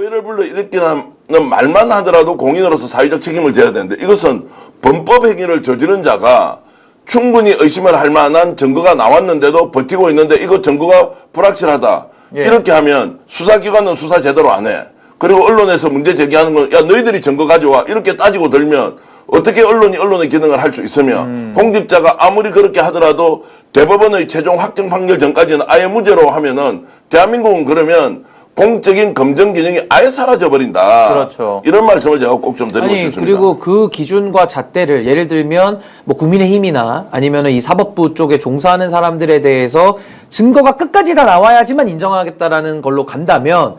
소위를 불러 일으키는 말만 하더라도 공인으로서 사회적 책임을 져야 되는데 이것은 범법 행위를 저지른 자가 충분히 의심을 할 만한 증거가 나왔는데도 버티고 있는데 이거 증거가 불확실하다. 예. 이렇게 하면 수사기관은 수사 제대로 안 해. 그리고 언론에서 문제 제기하는 건 야 너희들이 증거 가져와 이렇게 따지고 들면 어떻게 언론이 언론의 기능을 할 수 있으며 공직자가 아무리 그렇게 하더라도 대법원의 최종 확정 판결 전까지는 아예 무죄로 하면은 대한민국은 그러면 공적인 검증 기능이 아예 사라져버린다. 그렇죠. 이런 말씀을 제가 꼭 좀 드리고 싶습니다. 그리고 그 기준과 잣대를 예를 들면 뭐 국민의힘이나 아니면 이 사법부 쪽에 종사하는 사람들에 대해서 증거가 끝까지 다 나와야지만 인정하겠다라는 걸로 간다면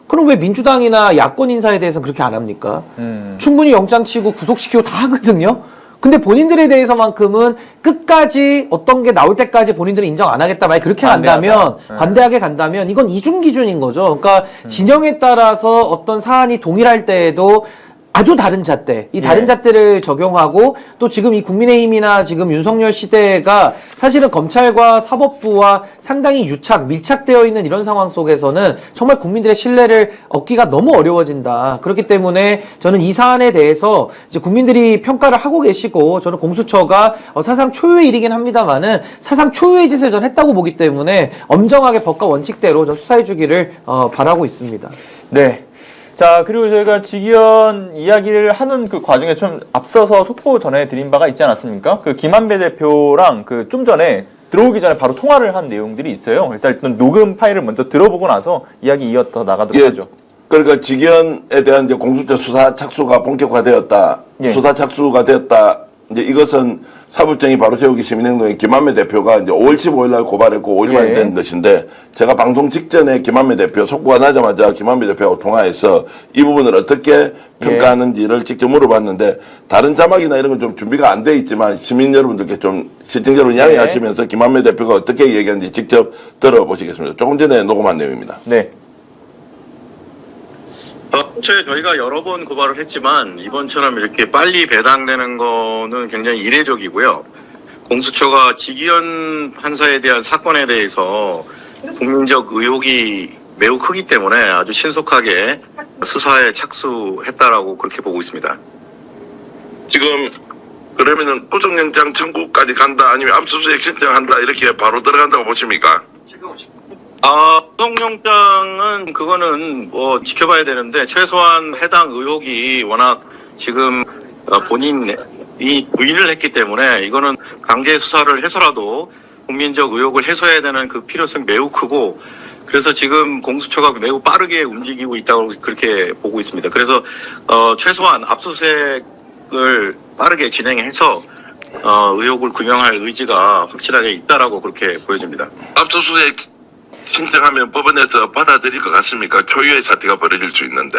그럼 왜 민주당이나 야권 인사에 대해서는 그렇게 안 합니까? 충분히 영장 치고 구속시키고 다 하거든요. 근데 본인들에 대해서만큼은 끝까지 어떤 게 나올 때까지 본인들은 인정 안 하겠다. 만약 그렇게 간다면, 관대하게 간다면 이건 이중 기준인 거죠. 그러니까 진영에 따라서 어떤 사안이 동일할 때에도 아주 다른 잣대, 이 다른 잣대를 적용하고 또 지금 이 국민의힘이나 지금 윤석열 시대가 사실은 검찰과 사법부와 상당히 밀착되어 있는 이런 상황 속에서는 정말 국민들의 신뢰를 얻기가 너무 어려워진다. 그렇기 때문에 저는 이 사안에 대해서 이제 국민들이 평가를 하고 계시고 저는 공수처가 사상 초유의 일이긴 합니다만은 사상 초유의 짓을 전 했다고 보기 때문에 엄정하게 법과 원칙대로 전 수사해 주기를 바라고 있습니다. 네. 자, 그리고 저희가 직위원 이야기를 하는 그 과정에 좀 앞서서 속보 전해드린 바가 있지 않았습니까? 그 김한배 대표랑 그 좀 전에 들어오기 전에 바로 통화를 한 내용들이 있어요. 그래서 일단 녹음 파일을 먼저 들어보고 나서 이야기 이어서 나가도록 하죠. 그러니까 직위원에 대한 이제 공수처 수사 착수가 본격화되었다. 수사 착수가 되었다. 이제 이것은 사법정의 바로 세우기 시민행동의 김한배 대표가 이제 5월 15일 날 고발했고 5일 만에 된 것인데 제가 방송 직전에 김한배 대표 속보가 나자마자 김한배 대표하고 통화해서 이 부분을 어떻게 평가하는지를 직접 물어봤는데 다른 자막이나 이런 건 좀 준비가 안 돼 있지만 시민 여러분들께 좀 시청 여러분 양해하시면서 김한배 대표가 어떻게 얘기하는지 직접 들어보시겠습니다. 조금 전에 녹음한 내용입니다. 네. 저희가 여러 번 고발을 했지만 이번처럼 이렇게 빨리 배당되는 거는 굉장히 이례적이고요. 공수처가 직위원 판사에 대한 사건에 대해서 국민적 의혹이 매우 크기 때문에 아주 신속하게 수사에 착수했다라고 그렇게 보고 있습니다. 지금 그러면은 구속영장 청구까지 간다 아니면 압수수색 신청한다 이렇게 바로 들어간다고 보십니까? 구속영장은 그거는 뭐 지켜봐야 되는데 최소한 해당 의혹이 워낙 지금 본인이 부인을 했기 때문에 이거는 강제 수사를 해서라도 국민적 의혹을 해소해야 되는 그 필요성이 매우 크고 그래서 지금 공수처가 매우 빠르게 움직이고 있다고 그렇게 보고 있습니다. 그래서 최소한 압수수색을 빠르게 진행해서 의혹을 규명할 의지가 확실하게 있다라고 그렇게 보여집니다. 압수수색 신청하면 법원에서 받아들일 것 같습니까? 초유의 사태가 벌어질 수 있는데.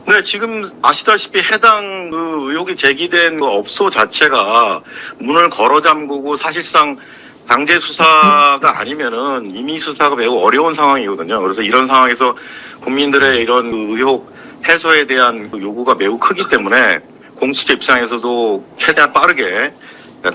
네, 지금 아시다시피 해당 그 의혹이 제기된 그 업소 자체가 문을 걸어 잠그고 사실상 강제 수사가 아니면은 임의 수사가 매우 어려운 상황이거든요. 그래서 이런 상황에서 국민들의 이런 그 의혹 해소에 대한 그 요구가 매우 크기 때문에 공수처 입장에서도 최대한 빠르게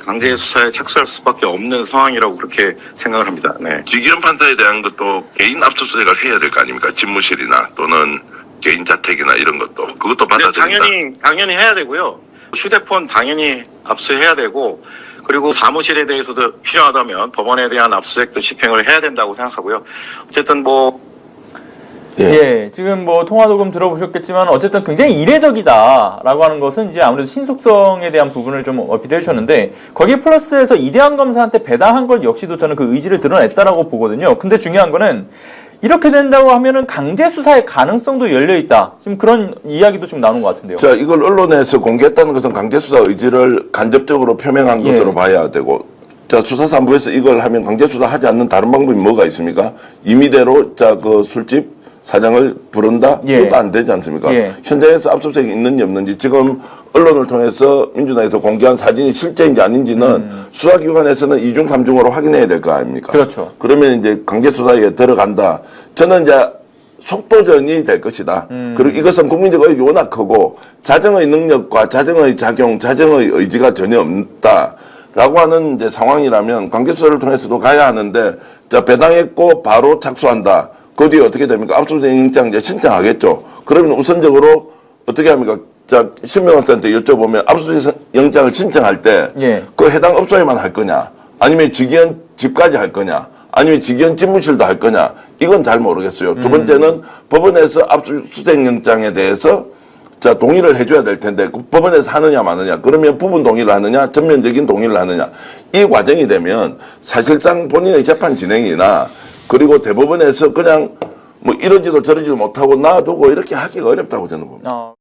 강제 수사에 착수할 수밖에 없는 상황이라고 그렇게 생각을 합니다. 네. 직위원 판사에 대한 것도 개인 압수수색을 해야 될 거 아닙니까? 집무실이나 또는 개인 자택이나 이런 것도 그것도 받아들인다. 당연히 해야 되고요. 휴대폰 당연히 압수해야 되고 그리고 사무실에 대해서도 필요하다면 법원에 대한 압수수색도 집행을 해야 된다고 생각하고요. 어쨌든 지금 뭐 통화 녹음 들어보셨겠지만 어쨌든 굉장히 이례적이다라고 하는 것은 이제 아무래도 신속성에 대한 부분을 좀 어필해 주셨는데 거기에 플러스해서 이대한 검사한테 배당한 걸 역시도 저는 그 의지를 드러냈다라고 보거든요. 근데 중요한 거는 이렇게 된다고 하면은 강제 수사의 가능성도 열려 있다. 지금 그런 이야기도 좀 나오는 것 같은데요. 자, 이걸 언론에서 공개했다는 것은 강제 수사 의지를 간접적으로 표명한 것으로 봐야 되고. 자, 수사사무부에서 이걸 하면 강제 수사하지 않는 다른 방법이 뭐가 있습니까? 임의대로 그 술집 사장을 부른다? 그것도 안 되지 않습니까? 현장에서 압수수색이 있는지 없는지 지금 언론을 통해서 민주당에서 공개한 사진이 실제인지 아닌지는 수사기관에서는 2중 3중으로 확인해야 될 거 아닙니까? 그렇죠. 그러면 이제 강제수사에 들어간다. 저는 이제 속도전이 될 것이다. 그리고 이것은 국민적 의혹이 워낙 크고 자정의 능력과 자정의 작용, 자정의 의지가 전혀 없다. 라고 하는 이제 상황이라면 강제수사를 통해서도 가야 하는데 배당했고 바로 착수한다. 그 뒤에 어떻게 됩니까? 압수수색 영장 이제 신청하겠죠. 그러면 우선적으로 어떻게 합니까? 자, 신명환한테 여쭤보면 압수수색 영장을 신청할 때 예. 그 해당 업소에만 할 거냐? 아니면 직위원 집까지 할 거냐? 아니면 직위원 집무실도 할 거냐? 이건 잘 모르겠어요. 두 번째는 법원에서 압수수색 영장에 대해서 자, 동의를 해줘야 될 텐데, 그 법원에서 하느냐, 마느냐. 그러면 부분 동의를 하느냐, 전면적인 동의를 하느냐. 이 과정이 되면 사실상 본인의 재판 진행이나, 그리고 대법원에서 그냥 뭐 이러지도 저러지도 못하고 놔두고 이렇게 하기가 어렵다고 저는 봅니다.